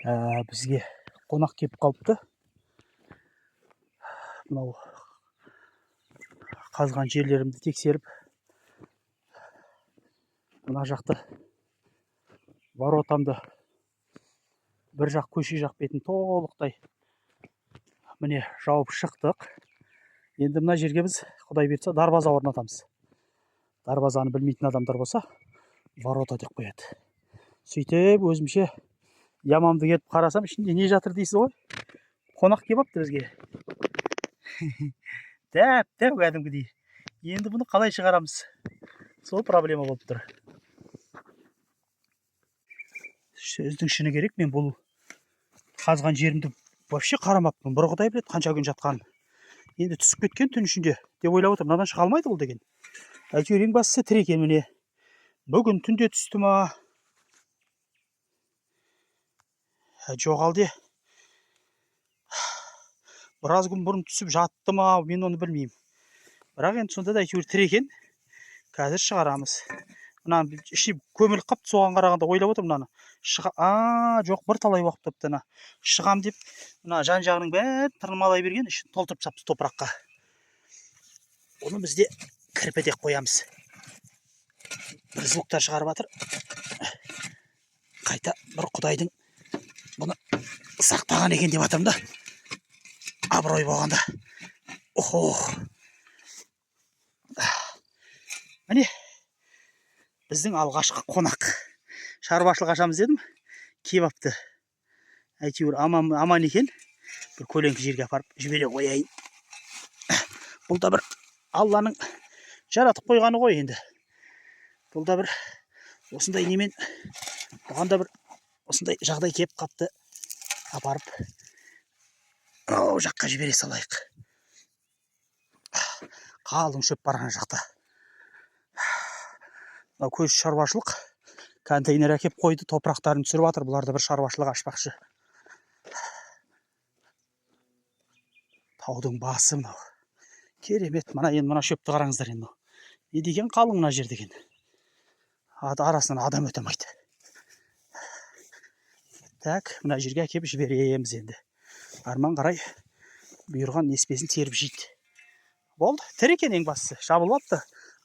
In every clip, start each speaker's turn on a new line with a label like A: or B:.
A: бізге қонақ келіп қалыпты. Мынау қазған жерлерімді тексеріп, мына жақты воротамды бір жақ көше жақ бетін толықтай міне жауып шықтық. Енді мына жерге біз Құдай берсе дарбаза орнатамыз. Дарбазаны білмейтін адамдар болса, ворота деп қояды. Сөйтіп өзімше ямамды келіп қарасам, ішінде не жатыр дейсіз ғой? Қонақ келіп апты бізге. Дәп кәдімгідей. Енді бұны қалай шығарамыз? Сол проблема болып тұр. Сөздің шыны керек, мен бұл қазған жерімді вообще қарамаппын. Бір Құдай біледі қанша күн жатқанын. Енді түсіп кеткен түн ішінде деп ойлап отырмын. Мынадан шыға алмайды бұл деген. Әйтеуір ең бастысы тірі екен міне. Бүгін түнде түсті ма? Жоғалды. Біраз күн бұрын түсіп жатты ма? Мен оны білмеймін. Бірақ енді сонда да әйтеуір тірі екен. Қазір шығарамыз. Мынаны ішіне көміліп қапты, соған қарағанда ойлап отыр мынаны. Жоқ, бір талай уақыт тапты. Шығам деп, мына жан жағының бәрін тырмалай берген, ішін толтырып сапты топыраққа. Оны бізде кірпедек қоямыз. Бір звуктар шығарып жатыр. Қайта бір Құдайдың бұны сақтаған екен деп жатырмын да. Абырой болғанда. Міне, біздің алғашқы қонақ. Шаруашылық ашамыз дедім, келіп апты. Әйтеуір аман екен. Бір көлеңкі жерге апарып жібере қояйын. Бұл да бір Алланың жаратып қойғаны ғой енді. Бұл да бір осындай немен, бұған да бір осындай жағдай келіп қапты. Апарып жаққа жібере салайық. Қалың шөп барған жақта. Көз шаруашылық контейнер әкеп қойды, топырақтарын түсіріп жатыр. Бұларды бір шаруашылық ашпақшы. Таудың басы мынау. Керемет. Мына шөпті қараңыздар енді. Не деген қалың мына жер деген. Арасынан адам өтемейді. Так, мына жерге әкеп жібереміз енді. Арман қарай бұйырған неспесін теріп жейді. Болды, тірі екен ең бастысы. Жабылып апты,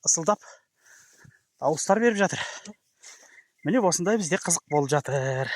A: ысылдап. Дауыстар беріп жатыр. Міне осындай бізде қызық болып жатыр.